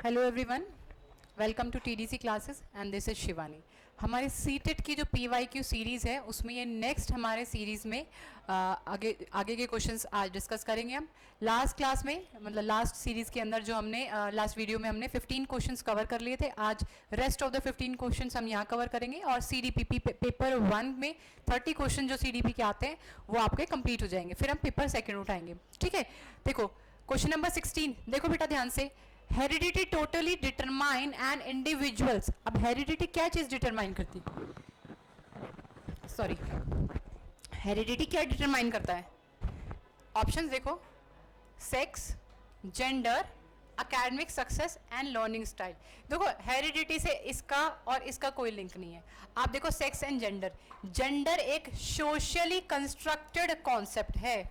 Hello everyone, welcome to TDC classes and this is Shivani. हमारे CTET की जो PYQ series है उसमें ये नेक्स्ट हमारे सीरीज़ में आगे के क्वेश्चंस आज डिस्कस करेंगे हम। लास्ट क्लास में मतलब लास्ट सीरीज़ के अंदर जो हमने लास्ट वीडियो में हमने 15 क्वेश्चंस कवर कर लिए थे। आज रेस्ट ऑफ द 15 क्वेश्चंस हम यहाँ कवर करेंगे और सीडीपीपी पेपर 1 में 30 क्वेश्चन जो सीडीपी के आते हैं वो आपके कंप्लीट हो जाएंगे। फिर हम पेपर 2 उठाएंगे। ठीक है, देखो क्वेश्चन नंबर 16, देखो बेटा ध्यान से। Heredity totally determine and individuals. अब हेरिडिटी क्या चीज डिटरमाइन करती है? सॉरी, हेरिडिटी क्या डिटरमाइन करता है? ऑप्शंस देखो, sex, gender, academic success and learning style. देखो हेरिडिटी से इसका और इसका कोई लिंक नहीं है। आप देखो सेक्स एंड जेंडर, जेंडर एक सोशली कंस्ट्रक्टेड कॉन्सेप्ट है।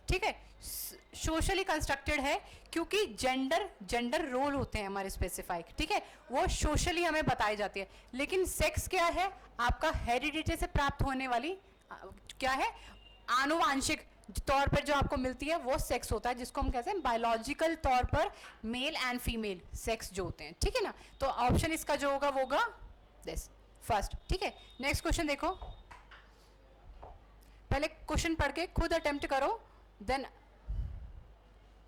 ठीक है, सोशली कंस्ट्रक्टेड है क्योंकि जेंडर रोल होते हैं हमारे स्पेसिफाइक। ठीक है, वो सोशली हमें बताई जाती है। लेकिन सेक्स क्या है? आपका हेरिडिटी से प्राप्त होने वाली क्या है? आनुवांशिक तौर पर जो आपको मिलती है वो सेक्स होता है, जिसको हम कहते हैं बायोलॉजिकल तौर पर मेल एंड फीमेल सेक्स जो होते हैं। ठीक है ना, तो ऑप्शन इसका जो होगा वो होगा दिस फर्स्ट। ठीक है, नेक्स्ट क्वेश्चन देखो। पहले क्वेश्चन पढ़ के खुद अटेम्प्ट करो, देन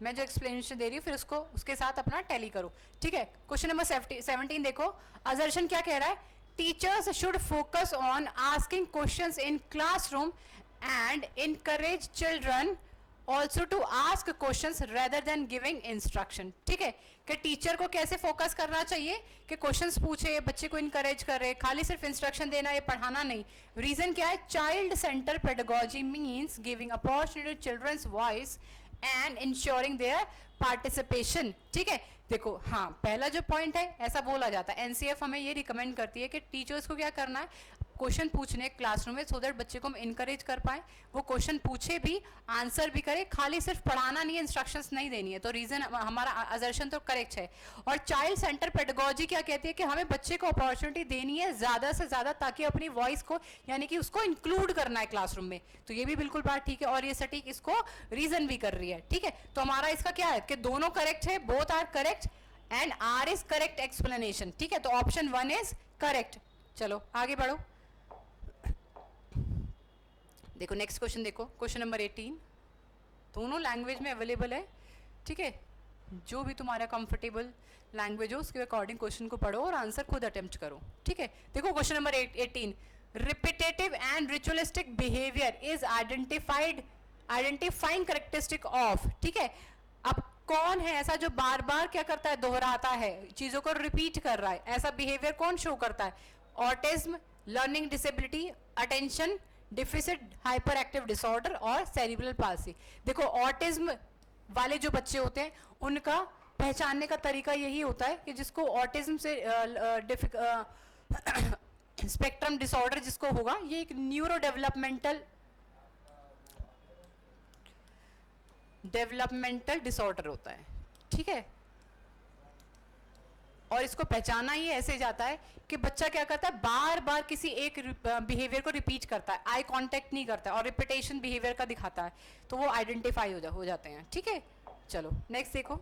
मैं जो एक्सप्लेनेशन दे रही हूँ फिर उसको उसके साथ अपना टैली करो। ठीक है, क्वेश्चन नंबर 17 देखो। असर्शन क्या कह रहा है? Teachers should focus on asking questions in classroom and encourage children also to ask questions rather than giving instruction. ठीक है, कि टीचर को कैसे फोकस करना चाहिए कि क्वेश्चंस पूछे, बच्चे को इनकरेज करे, खाली सिर्फ इंस्ट्रक्शन देना या पढ़ाना नहीं। रीजन क्या है? Child centre pedagogy means giving opportunity to childrens voice and ensuring their participation. ठीक है, देखो हाँ, पहला जो पॉइंट है ऐसा बोला जाता है, एनसीएफ हमें ये रिकमेंड करती है कि टीचर्स को क्या करना है, क्वेश्चन पूछने क्लासरूम में, सो दैट बच्चे को हम इनकरेज कर पाए, वो क्वेश्चन पूछे भी, आंसर भी करे, खाली सिर्फ पढ़ाना नहीं है, इंस्ट्रक्शंस नहीं देनी है। तो रीजन हमारा असर्शन तो करेक्ट है। और चाइल्ड सेंटर पेडागोजी क्या कहती है कि हमें बच्चे को अपॉर्चुनिटी देनी है ज़्यादा से ज़्यादा, ताकि अपनी वॉइस को यानी कि उसको इंक्लूड करना है क्लासरूम में। तो ये भी बिल्कुल बात ठीक है और ये सटीक इसको रीजन भी कर रही है। ठीक है, तो हमारा इसका क्या है कि दोनों करेक्ट है, both are correct and R is correct explanation. ठीक है, तो ऑप्शन 1 इज करेक्ट। चलो आगे बढ़ो, देखो नेक्स्ट क्वेश्चन देखो। क्वेश्चन नंबर 18 दोनों लैंग्वेज में अवेलेबल है। ठीक है, जो भी तुम्हारा कंफर्टेबल लैंग्वेज हो उसके अकॉर्डिंग क्वेश्चन को पढ़ो और आंसर खुद अटेम्प्ट करो। ठीक है, देखो question number 18, repetitive and ritualistic behaviour is identifying characteristic of. ठीक है, अब कौन है ऐसा जो बार बार क्या करता है, दोहराता है, चीजों को रिपीट कर रहा है? ऐसा बिहेवियर कौन शो करता है? Autism, learning disability, attention deficit hyper active disorder और सेरिब्रल पाल्सी। देखो ऑटिज्म वाले जो बच्चे होते हैं उनका पहचानने का तरीका यही होता है कि जिसको ऑटिज्म से स्पेक्ट्रम डिसऑर्डर जिसको होगा, ये एक न्यूरो डेवलपमेंटल डिसऑर्डर होता है। ठीक है, और इसको पहचाना ही ऐसे जाता है कि बच्चा क्या करता है, बार बार किसी एक बिहेवियर को रिपीट करता है, आई कांटेक्ट नहीं करता है और रिपीटेशन बिहेवियर का दिखाता है, तो वो आइडेंटिफाई हो जाते हैं। ठीक है, चलो नेक्स्ट देखो।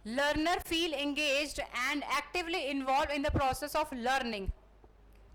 Learner feel engaged and actively involve in the process of learning.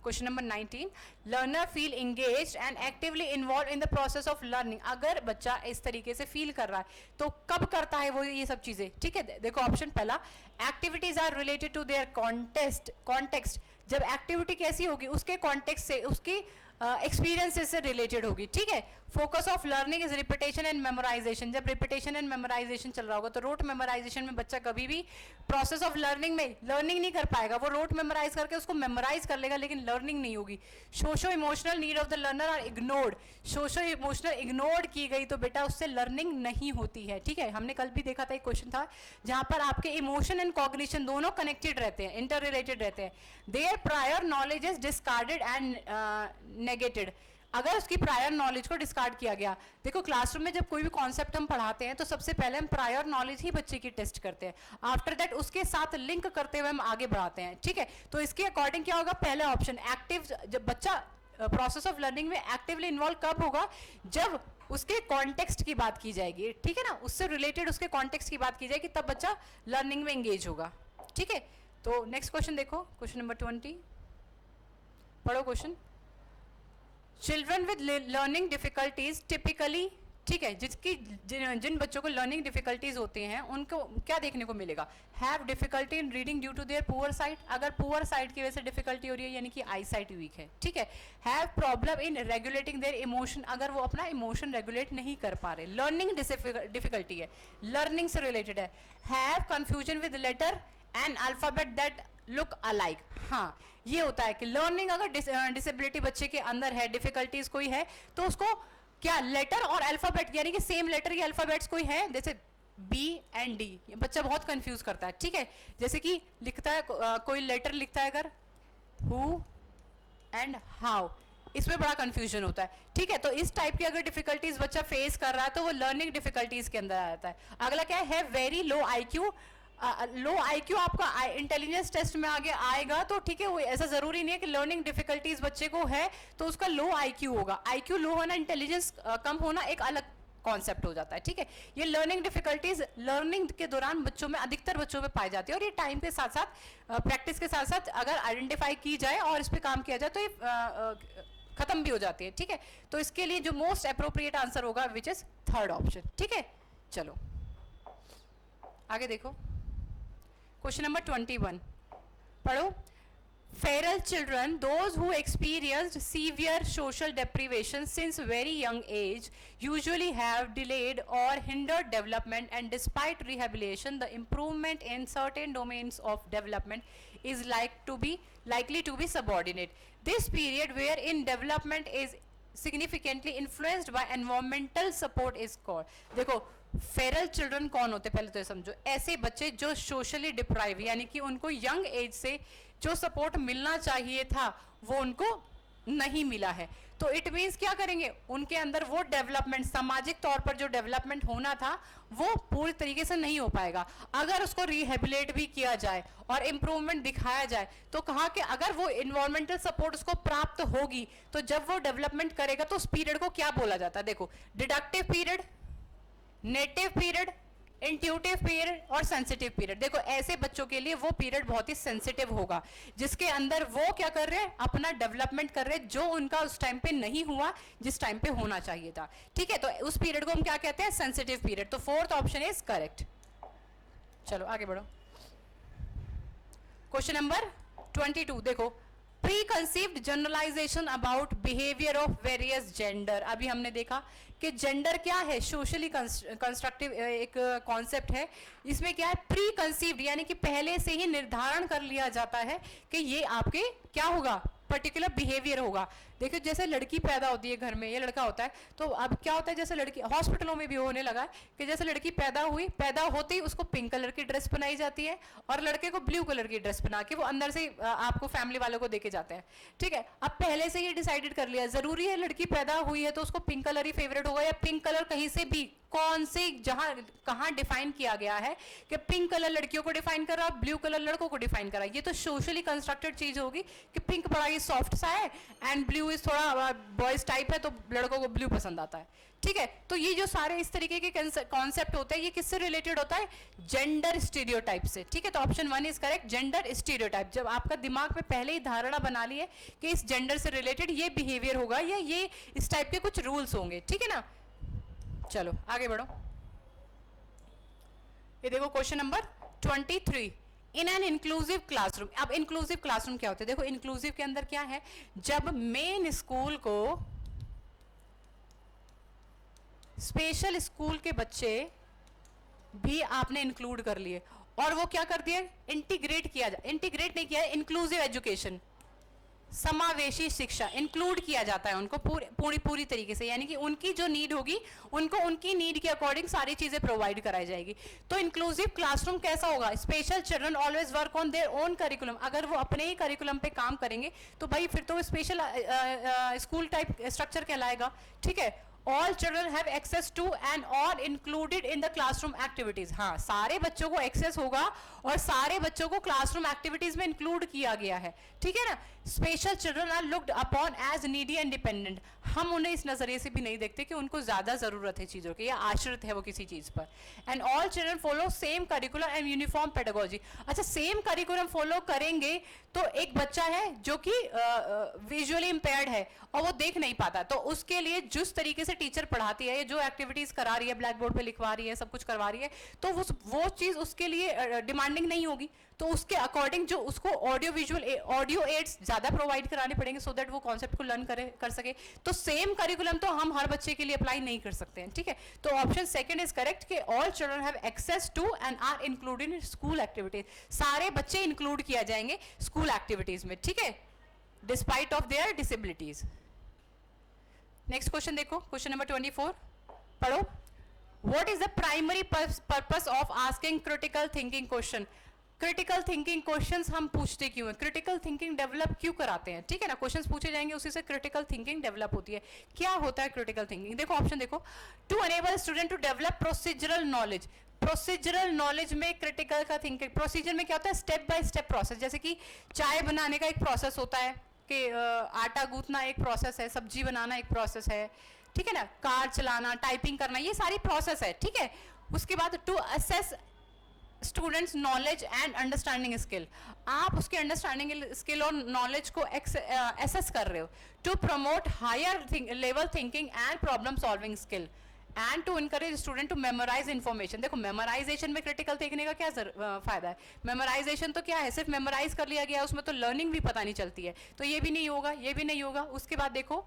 Question number 19, learner feel engaged and actively involve in the process of learning. अगर बच्चा इस तरीके से फील कर रहा है तो कब करता है वो ये सब चीजें? ठीक है, देखो ऑप्शन पहला, activities are related to their context. जब एक्टिविटी कैसी होगी, उसके कॉन्टेक्स्ट से, उसकी एक्सपीरियंसेस से रिलेटेड होगी। ठीक है, focus of learning is repetition and memorisation. जब रिपीटेशन एंड मेमोराइजेशन चल रहा होगा तो रोट मेमोराइजेशन में बच्चा कभी भी प्रोसेस ऑफ लर्निंग में लर्निंग नहीं कर पाएगा। वो रोट मेमोराइज करके उसको मेमोराइज कर लेगा लेकिन लर्निंग नहीं होगी। Socio emotional need of the learner are ignored. Socio emotional ignored की गई तो बेटा उससे लर्निंग नहीं होती है। ठीक है, हमने कल भी देखा था एक क्वेश्चन था जहां पर आपके इमोशन एंड कॉग्निशन दोनों कनेक्टेड रहते हैं, इंटर रिलेटेड रहते हैं। Their prior knowledge is discarded and negated. अगर उसकी प्रायर नॉलेज को डिस्कार्ड किया गया, देखो क्लासरूम में जब कोई भी कॉन्सेप्ट हम पढ़ाते हैं तो सबसे पहले हम प्रायर नॉलेज ही बच्चे की टेस्ट करते हैं, आफ्टर दैट उसके साथ लिंक करते हुए हम आगे बढ़ाते हैं। ठीक है, तो इसके अकॉर्डिंग क्या होगा, पहला ऑप्शन एक्टिव, जब बच्चा प्रोसेस ऑफ लर्निंग में एक्टिवली इन्वॉल्व कब होगा, जब उसके कॉन्टेक्स्ट की बात की जाएगी, ठीक है ना, उससे रिलेटेड उसके कॉन्टेक्स्ट की बात की जाएगी, तब बच्चा लर्निंग में एंगेज होगा, ठीक है। तो नेक्स्ट क्वेश्चन देखो, क्वेश्चन नंबर 20, पढ़ो question. Children with learning difficulties typically, ठीक है, जिन बच्चों को लर्निंग डिफिकल्टीज होते हैं उनको क्या देखने को मिलेगा, have difficulty in reading due to their poor sight, अगर पुअर साइट की वजह से डिफिकल्टी हो रही है यानी कि आई साइट वीक है, ठीक है। Have problem in regulating their emotion, अगर वो अपना इमोशन रेगुलेट नहीं कर पा रहे, लर्निंग डिफिकल्टी है, लर्निंग से रिलेटेड है। Have confusion with letter and alphabet that look alike, हाँ ये होता है कि लर्निंग अगर डिसेबिलिटी बच्चे के अंदर है, डिफिकल्टीज कोई है, तो उसको क्या लेटर और अल्फाबेट यानी कि सेम लेटर या अल्फाबेट्स कोई है, जैसे बी एंड डी, बच्चा बहुत कंफ्यूज करता है, ठीक है। जैसे कि लिखता है कोई लेटर लिखता है अगर हु एंड हाउ, इसमें बड़ा कंफ्यूजन होता है, ठीक है। तो इस टाइप की अगर डिफिकल्टीज बच्चा फेस कर रहा है तो वो लर्निंग डिफिकल्टीज के अंदर आ जाता है। अगला क्या है वेरी लो आईक्यू, लो आईक्यू आपका इंटेलिजेंस टेस्ट में आगे आएगा, तो ठीक है, वो ऐसा जरूरी नहीं है कि लर्निंग डिफिकल्टीज बच्चे को है तो उसका लो आईक्यू होगा, आईक्यू लो होना, इंटेलिजेंस कम होना एक अलग कॉन्सेप्ट हो जाता है, ठीक है। ये लर्निंग डिफिकल्टीज लर्निंग के दौरान बच्चों में, अधिकतर बच्चों में पाई जाती है, और ये टाइम के साथ साथ प्रैक्टिस के साथ साथ अगर आइडेंटिफाई की जाए और इस पर काम किया जाए तो ये खत्म भी हो जाती है, ठीक है। तो इसके लिए जो मोस्ट अप्रोप्रिएट आंसर होगा विच इज थर्ड ऑप्शन, ठीक है। चलो आगे देखो, क्वेश्चन नंबर 21 पढ़ो। Feral children, those who experienced severe social deprivation since very young age, usually have delayed or hindered development, and despite rehabilitation, the improvement in certain domains of development is likely to be subordinate. This period wherein development is significantly influenced by environmental support is called, देखो Feral children कौन होते पहले तो ये समझो, ऐसे बच्चे जो सोशली डिप्राइव यानी कि उनको यंग एज से जो सपोर्ट मिलना चाहिए था वो उनको नहीं मिला है, तो इट मींस क्या करेंगे, उनके अंदर वो डेवलपमेंट, सामाजिक तौर पर जो डेवलपमेंट होना था वो पूरी तरीके से नहीं हो पाएगा। अगर उसको रिहेबिलेट भी किया जाए और इम्प्रूवमेंट दिखाया जाए तो कहा कि अगर वो इन्वायरमेंटल सपोर्ट उसको प्राप्त होगी तो जब वो डेवलपमेंट करेगा तो उस पीरियड को क्या बोला जाता है, देखो deductive period, native period, intuitive period और सेंसिटिव पीरियड। देखो ऐसे बच्चों के लिए वो पीरियड बहुत ही सेंसिटिव होगा जिसके अंदर वो क्या कर रहे हैं, अपना डेवलपमेंट कर रहे हैं जो उनका उस टाइम पे नहीं हुआ जिस टाइम पे होना चाहिए था, ठीक है। तो उस पीरियड को हम क्या कहते हैं, सेंसिटिव पीरियड। तो फोर्थ ऑप्शन इज करेक्ट। चलो आगे बढ़ो, क्वेश्चन नंबर 22 देखो, preconceived generalisation about behaviour of various gender. अभी हमने देखा कि जेंडर क्या है, सोशली कंस्ट्रक्टिव एक कॉन्सेप्ट है, इसमें क्या है प्री कंसीव्ड यानी कि पहले से ही निर्धारण कर लिया जाता है कि ये आपके क्या होगा, पर्टिकुलर बिहेवियर होगा। देखो जैसे लड़की पैदा होती है घर में, ये लड़का होता है, तो अब क्या होता है, जैसे लड़की हॉस्पिटलों में भी होने लगा है कि जैसे लड़की पैदा हुई, पैदा होते ही उसको पिंक कलर की ड्रेस बनाई जाती है और लड़के को ब्लू कलर की ड्रेस बना के वो अंदर से आपको फैमिली वालों को देके जाते हैं, ठीक है। अब पहले से ये डिसाइडेड कर लिया, जरूरी है लड़की पैदा हुई है तो उसको पिंक कलर ही फेवरेट होगा, या पिंक कलर कहीं से भी कौन से जहां कहां डिफाइन किया गया है कि पिंक कलर लड़कियों को डिफाइन कर रहा है, ब्लू कलर लड़कों को डिफाइन कर रहा है। ये तो सोशली कंस्ट्रक्टेड चीज होगी कि पिंक बड़ा ही सॉफ्ट सा है एंड ब्लू इज थोड़ा बॉयज टाइप है तो लड़कों को ब्लू पसंद आता है, ठीक है। तो ये जो सारे इस तरीके के कॉन्सेप्ट होते हैं ये किससे रिलेटेड होता है, जेंडर स्टीरियोटाइप से, ठीक है। तो option 1 is correct, gender stereotype. जब आपका दिमाग में पहले ही धारणा बना ली है कि इस जेंडर से रिलेटेड ये बिहेवियर होगा या ये इस टाइप के कुछ रूल्स होंगे, ठीक है ना। चलो आगे बढ़ो, ये देखो question number 23, in an inclusive classroom. अब इंक्लूसिव क्लासरूम क्या होता है, देखो इंक्लूसिव के अंदर क्या है, जब मेन स्कूल को स्पेशल स्कूल के बच्चे भी आपने इंक्लूड कर लिए और वो क्या कर दिए, इंटीग्रेट किया जाए, इंटीग्रेट नहीं किया, इंक्लूसिव एजुकेशन, समावेशी शिक्षा, इंक्लूड किया जाता है उनको पूरी तरीके से, यानी कि उनकी जो नीड होगी उनको उनकी नीड के अकॉर्डिंग सारी चीजें प्रोवाइड कराई जाएगी। तो इंक्लूसिव क्लासरूम कैसा होगा, special children always work on their own curriculum. अगर वो अपने ही करिकुलम पे काम करेंगे तो भाई फिर तो स्पेशल स्कूल टाइप स्ट्रक्चर कहलाएगा, ठीक है। All children have access to and और included in the classroom activities. हाँ, सारे बच्चों को एक्सेस होगा और सारे बच्चों को क्लासरूम एक्टिविटीज में इंक्लूड किया गया है, ठीक है ना। Special children are looked upon as needy and dependent, हम उन्हें इस नजरिए से भी नहीं देखते कि उनको ज्यादा जरूरत है चीजों की या आश्रित है वो किसी चीज पर। And all children follow same curriculum and uniform pedagogy. अच्छा, सेम करिकुलम फॉलो करेंगे तो एक बच्चा है जो कि विजुअली इंपेयर्ड है और वो देख नहीं पाता, तो उसके लिए जिस तरीके से टीचर पढ़ाती है, जो एक्टिविटीज करा रही है, ब्लैक बोर्ड पे लिखवा रही है, सब कुछ करवा रही है, तो वो चीज उसके लिए डिमांडिंग नहीं होगी, तो उसके अकॉर्डिंग जो उसको ऑडियो एड्स ज्यादा प्रोवाइड कराने पड़ेंगे सो दैट वो कॉन्सेप्ट को लर्न कर सके। तो सेम करिकुलम तो हम हर बच्चे के लिए अप्लाई नहीं कर सकते हैं, ठीक है। तो ऑप्शन सेकंड इज करेक्ट कि all children have access to and are included in school activities, सारे बच्चे इंक्लूड किया जाएंगे स्कूल एक्टिविटीज में, ठीक है, despite of their disabilities. Next question देखो, क्वेश्चन नंबर 24 पढ़ो। What is the primary purpose of asking critical thinking question. Critical thinking questions हम पूछते क्यों हैं, क्रिटिकल थिंकिंग डेवलप क्यों कराते हैं, ठीक है ना। क्वेश्चंस पूछे जाएंगे, उसी से क्रिटिकल थिंकिंग डेवलप होती है। क्या होता है क्रिटिकल थिंकिंग, देखो ऑप्शन देखो। To enable student to develop procedural knowledge, procedural knowledge में क्रिटिकल का थिंकिंग, प्रोसीजर में क्या होता है, स्टेप बाय स्टेप प्रोसेस। जैसे कि चाय बनाने का एक प्रोसेस होता है कि आटा गूंथना एक प्रोसेस है, सब्जी बनाना एक प्रोसेस है, ठीक है ना, कार चलाना, टाइपिंग करना, ये सारी प्रोसेस है, ठीक है। उसके बाद to assess students knowledge and understanding skill, आप उसके अंडरस्टैंडिंग स्किल और नॉलेज को एसेस कर रहे हो। To promote higher level thinking and problem solving skill and to encourage student to memorize information. देखो मेमोराइजेशन में क्रिटिकल थिंकिंग का क्या फायदा है, मेमोराइजेशन तो क्या है, सिर्फ मेमोराइज कर लिया गया, उसमें तो लर्निंग भी पता नहीं चलती है, तो ये भी नहीं होगा, ये भी नहीं होगा। उसके बाद देखो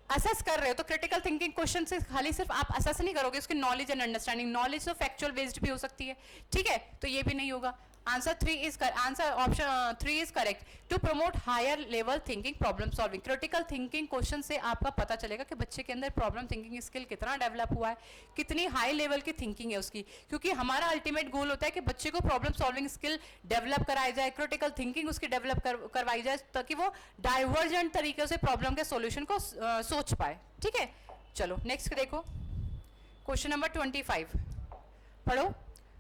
असेस कर रहे हो, तो क्रिटिकल थिंकिंग क्वेश्चन से खाली सिर्फ आप असेस नहीं करोगे, उसकी नॉलेज एंड अंडरस्टैंडिंग, नॉलेज तो फैक्चुअल बेस्ड भी हो सकती है, ठीक है, तो ये भी नहीं होगा। Answer option 3 is correct. To promote higher level thinking problem solving, critical thinking question से आपका पता चलेगा कि बच्चे के अंदर प्रॉब्लम थिंकिंग स्किल कितना डेवलप हुआ है, कितनी हाई लेवल की थिंकिंग है उसकी, क्योंकि हमारा अल्टीमेट गोल होता है कि बच्चे को प्रॉब्लम सॉल्विंग स्किल डेवलप कराई जाए, क्रिटिकल थिंकिंग उसकी डेवलप करवाई जाए, ताकि वो डाइवर्जेंट तरीके से प्रॉब्लम के सॉल्यूशन को सोच पाए, ठीक है। चलो नेक्स्ट देखो, क्वेश्चन नंबर 25 पढ़ो।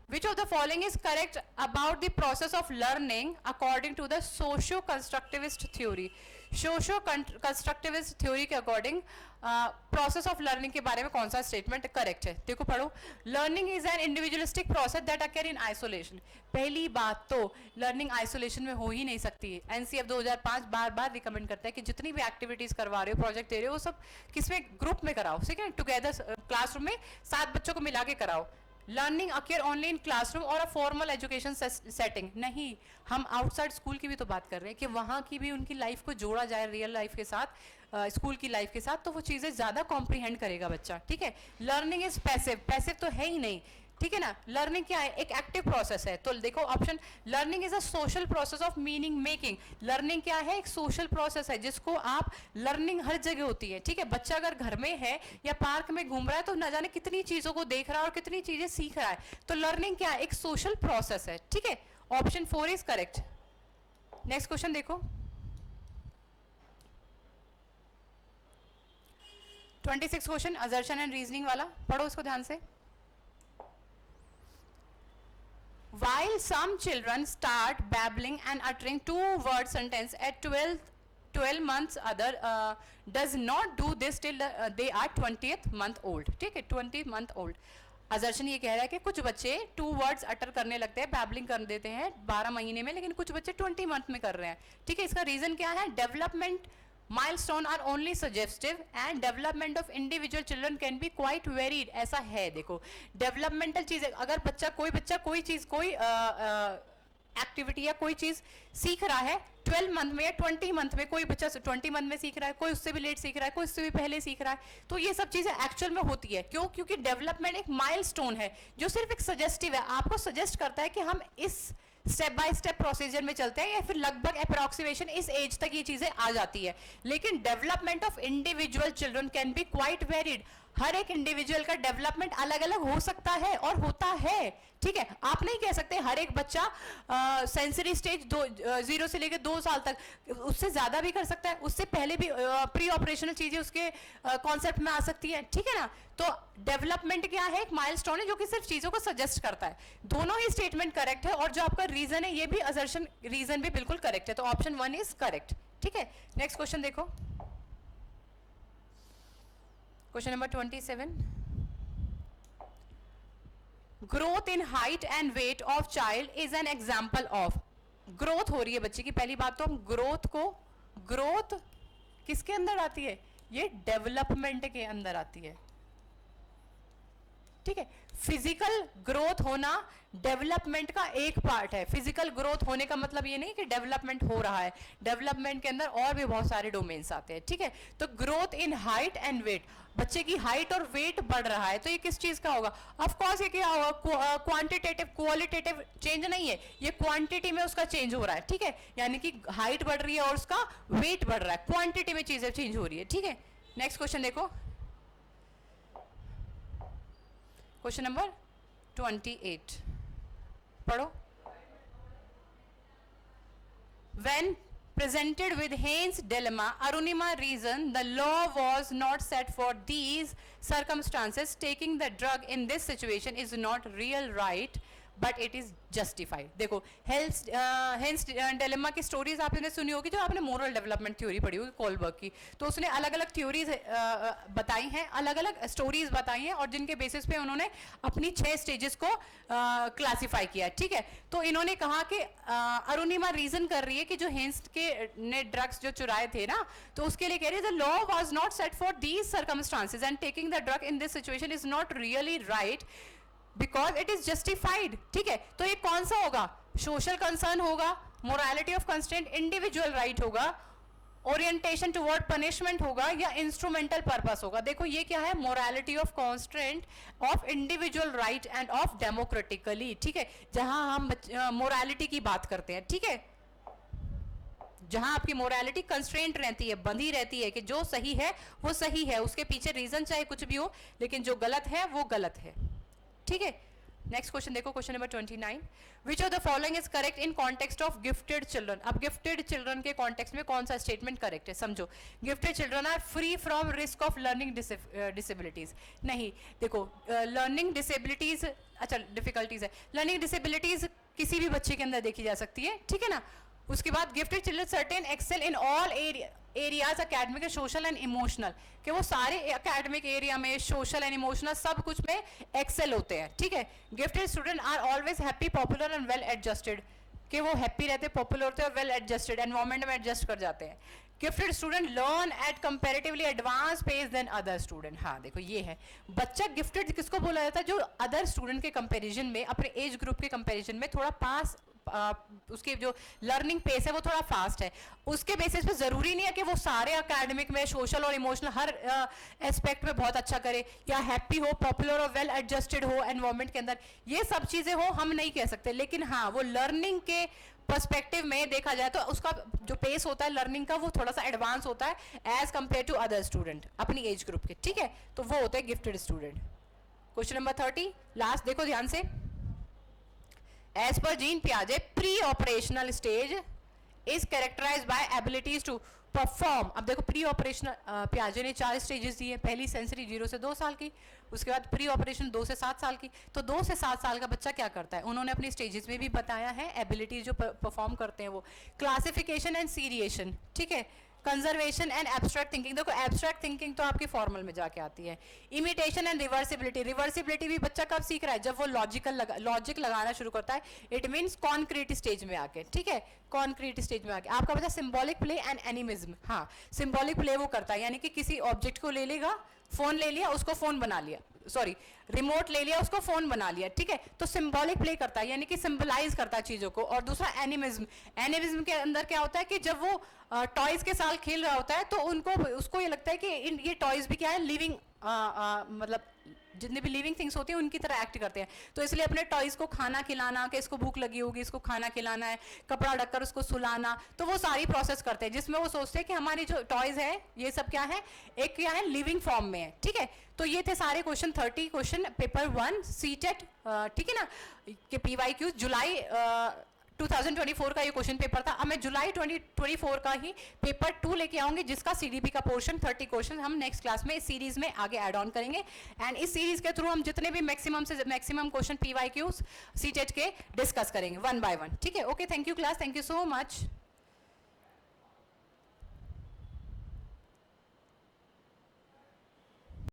Which of the following is correct about the process of learning according to the socio-constructivist theory? Socio-constructivist theory के अकॉर्डिंग प्रोसेस ऑफ लर्निंग के बारे में कौन सा स्टेटमेंट करेक्ट है, देखो पढ़ो। Learning is an individualistic process that occur in isolation, पहली बात तो लर्निंग आइसोलेशन में हो ही नहीं सकती है। एनसीएफ 2005 बार बार रिकमेंड करता है कि जितनी भी एक्टिविटीज करवा रहे हो, प्रोजेक्ट दे रहे हो, वो सब किसमें, ग्रुप में कराओ, ठीक है, टुगेदर क्लासरूम में 7 बच्चों को मिला के कराओ। लर्निंग अकेयर ओनली इन क्लासरूम और अ फॉर्मल एजुकेशन सेटिंग, नहीं, हम आउटसाइड स्कूल की भी तो बात कर रहे हैं कि वहाँ की भी उनकी लाइफ को जोड़ा जाए रियल लाइफ के साथ, स्कूल की लाइफ के साथ, तो वो चीज़ें ज़्यादा कॉम्प्रीहेंड करेगा बच्चा, ठीक है। लर्निंग इज पैसिव, पैसिव तो है ही नहीं, ठीक है ना। लर्निंग क्या है, एक एक्टिव प्रोसेस है। तो देखो option, learning is a social process of meaning making, learning क्या है, एक सोशल प्रोसेस है जिसको आप, लर्निंग हर जगह होती है, ठीक है। बच्चा अगर घर में है या पार्क में घूम रहा है तो न जाने कितनी चीजों को देख रहा है और कितनी चीजें सीख रहा है, तो लर्निंग क्या है, एक सोशल प्रोसेस है, ठीक है। Option 4 is correct. Next question देखो, 26 क्वेश्चन असर्शन एंड रीजनिंग वाला, पढ़ो इसको ध्यान से। While some children start babbling and uttering 2-word sentence at 12 months, other does not do this till they are 20th month old, ठीक है, 20 month old। Assertion ये कह रहा है कि कुछ बच्चे 2 words अटर करने लगते हैं, बैबलिंग कर देते हैं 12 महीने में, लेकिन कुछ बच्चे 20 मंथ में कर रहे हैं, ठीक है। इसका रीजन क्या है, development milestone are only suggestive and development of individual children can be quite varied, ऐसा है। देखो डेवलपमेंटल चीजें, अगर कोई बच्चा कोई चीज, कोई एक्टिविटी या कोई चीज सीख रहा है 12 मंथ में या 20 मंथ में, कोई बच्चा 20 मंथ में सीख रहा है, कोई उससे भी लेट सीख रहा है, कोई उससे भी पहले सीख रहा है, तो ये सब चीजें एक्चुअल में होती है। क्यों, क्योंकि डेवलपमेंट एक माइलस्टोन है जो सिर्फ एक सजेस्टिव है, आपको सजेस्ट करता है कि हम इस स्टेप बाय स्टेप प्रोसीजर में चलते हैं, या फिर लगभग अप्रोक्सीमेशन इस एज तक ये चीजें आ जाती है। लेकिन development of individual children can be quite varied, हर एक इंडिविजुअल का डेवलपमेंट अलग अलग हो सकता है और होता है, ठीक है। आप नहीं कह सकते हर एक बच्चा सेंसरी स्टेज 0 से लेकर 2 साल तक, उससे ज्यादा भी कर सकता है, उससे पहले भी प्री ऑपरेशनल चीजें उसके कॉन्सेप्ट में आ सकती है, ठीक है ना। तो डेवलपमेंट क्या है, एक माइलस्टोन है जो कि सिर्फ चीजों को सजेस्ट करता है। दोनों ही स्टेटमेंट करेक्ट है और जो आपका रीजन है ये भी असर्शन रीजन भी बिल्कुल करेक्ट है, तो ऑप्शन 1 इज करेक्ट, ठीक है। नेक्स्ट क्वेश्चन देखो, question number 27। Growth in height and weight of child is an example of. Growth हो रही है बच्चे की, पहली बात तो हम ग्रोथ किसके अंदर आती है, ये डेवलपमेंट के अंदर आती है, ठीक है। फिजिकल ग्रोथ होना डेवलपमेंट का एक पार्ट है। फिजिकल ग्रोथ होने का मतलब ये नहीं कि डेवलपमेंट हो रहा है, डेवलपमेंट के अंदर और भी बहुत सारे डोमेन्स आते हैं, ठीक है। तो growth in height and weight, बच्चे की हाइट और वेट बढ़ रहा है, तो ये किस चीज का होगा, ऑफ कोर्स ये क्या होगा, क्वांटिटेटिव, क्वालिटेटिव चेंज नहीं है, ये क्वांटिटी में उसका चेंज हो रहा है, ठीक है। यानी कि हाइट बढ़ रही है और उसका वेट बढ़ रहा है, क्वांटिटी में चीजें चेंज हो रही है, ठीक है। नेक्स्ट क्वेश्चन देखो, क्वेश्चन नंबर 28 पढ़ो। When presented with Haynes' dilemma, Arunima reasoned the law was not set for these circumstances. Taking the drug in this situation is not real right, but it is justified. देखो hence dilemma की stories आपने सुनी होगी, जो आपने moral development theory पढ़ी होगी Kohlberg की, तो उसने अलग अलग थ्योरीज बताई हैं, अलग अलग स्टोरीज बताई हैं, और जिनके बेसिस पे उन्होंने अपनी 6 स्टेजेस को क्लासिफाई किया, ठीक है। तो इन्होंने कहा कि अरुणिमा रीजन कर रही है कि जो हेंस के ने ड्रग्स जो चुराए थे ना, तो उसके लिए कह रही है the law was not set for these circumstances and taking the drug in this situation is not really right because it is justified, ठीक है। तो ये कौन सा होगा, सोशल कंसर्न होगा, morality of constraint, individual right होगा, ओरिएंटेशन टुवर्ड पनिशमेंट होगा, या इंस्ट्रूमेंटल पर्पस होगा। देखो ये क्या है, morality of constraint of individual right end of democratically, ठीक है। जहां हम मोरालिटी की बात करते हैं, ठीक है, जहां आपकी मोरालिटी कंस्ट्रेंट रहती है, बंधी रहती है कि जो सही है वो सही है, उसके पीछे रीजन चाहे कुछ भी हो, लेकिन जो गलत है वो गलत है, ठीक है। नेक्स्ट क्वेश्चन देखो, question number 29। Which of the following is correct in context of gifted children. अब गिफ्टेड चिल्ड्रन के कॉन्टेक्स्ट में कौन सा स्टेटमेंट करेक्ट है, समझो। Gifted children are free from risk of learning disabilities. नहीं, देखो लर्निंग डिसेबिलिटीज, अच्छा डिफिकल्टीज है, लर्निंग डिसेबिलिटीज किसी भी बच्चे के अंदर देखी जा सकती है, ठीक है ना। उसके बाद gifted children certain excel in all areas academic, social and emotional, कि वो सारे एकेडमिक एरिया में, सोशल एंड इमोशनल सब कुछ में एक्सेल होते हैं, ठीक है। Gifted student are always happy, popular and well adjusted, कि वो हैप्पी रहते, पॉपुलर होते हैं और वेल एडजस्टेड, एनवायरमेंट में एडजस्ट कर जाते हैं। Gifted student learn at comparatively advance pace than other student. हाँ देखो ये है, बच्चा गिफ्टेड किसको बोला जाता है, जो अदर स्टूडेंट के कंपैरिजन में, अपने एज ग्रुप के कंपैरिजन में थोड़ा पास, उसकी जो लर्निंग पेस है वो थोड़ा फास्ट है। उसके बेसिस पे जरूरी नहीं है कि वो सारे एकेडमिक में, सोशल और इमोशनल हर एस्पेक्ट में बहुत अच्छा करे, या हैप्पी हो, पॉपुलर और वेल एडजस्टेड हो एनवायरमेंट के अंदर, ये सब चीजें हो हम नहीं कह सकते। लेकिन हाँ, वो लर्निंग के पर्सपेक्टिव में देखा जाए तो उसका जो पेस होता है लर्निंग का वो थोड़ा सा एडवांस होता है age compare to other student अपनी एज ग्रुप के, ठीक है। तो वो होते हैं gifted student. Question number 30 last देखो ध्यान से। As per Jean Piaget, pre-operational stage is characterized by abilities to perform। अब देखो प्री ऑपरेशनल, पियाजे ने 4 स्टेजेस दी है। पहली सेंसरी 0 से 2 साल की, उसके बाद प्री ऑपरेशन 2 से 7 साल की। तो 2 से 7 साल का बच्चा क्या करता है, उन्होंने अपनी स्टेजेस में भी बताया है, एबिलिटीज जो परफॉर्म करते हैं वो। क्लासिफिकेशन एंड सीरिएशन, ठीक है, कंजर्वेशन एंड एब्स्ट्रैक्ट थिंकिंग। देखो एब्स्ट्रैक्ट थिंकिंग तो आपकी फॉर्मल में जाके आती है। इमिटेशन एंड रिवर्सिबिलिटी, रिवर्सिबिलिटी भी बच्चा कब सीख रहा है, जब वो लॉजिक लगाना शुरू करता है, इट मीन्स कॉन्क्रीट स्टेज में आके, ठीक है, कॉन्क्रीट स्टेज में आके। आपका बच्चा सिंबॉलिक प्ले एंड एनिमिज्म, हाँ सिंबॉलिक प्ले वो करता है, यानी कि किसी ऑब्जेक्ट को ले लेगा, फोन ले लिया उसको फोन बना लिया, सॉरी रिमोट ले लिया उसको फोन बना लिया, ठीक है। तो सिंबॉलिक प्ले करता है, यानी कि सिंबलाइज करता है चीजों को। और दूसरा एनिमिज्म, एनिमिज्म के अंदर क्या होता है कि जब वो टॉयज के साथ खेल रहा होता है तो उसको ये लगता है कि ये टॉयज भी क्या है, लिविंग, मतलब जितने भी लिविंग थिंग्स होती हैं उनकी तरह एक्ट करते हैं। तो इसलिए अपने टॉयज को खाना खिलाना, कि इसको भूख लगी होगी इसको खाना खिलाना है, कपड़ा ढककर उसको सुलाना, तो वो सारी प्रोसेस करते हैं, जिसमें वो सोचते हैं कि हमारी जो टॉयज है ये सब क्या है, एक क्या है लिविंग फॉर्म में है, ठीक है। तो ये थे सारे क्वेश्चन 30 क्वेश्चन पेपर 1 सीटेट, ठीक है ना, के PYQ जुलाई 2024 का ये क्वेश्चन पेपर था। अब मैं जुलाई 2024 का ही पेपर 2 लेके आऊंगी, जिसका CDP का पोर्शन 30 क्वेश्चन हम नेक्स्ट क्लास में इस सीरीज में आगे ऐड ऑन करेंगे। एंड इस सीरीज के थ्रू हम जितने भी मैक्सिमम से मैक्सिमम क्वेश्चन PYQ सीटेट के डिस्कस करेंगे 1 by 1, ठीक है। Okay, thank you class, thank you so much.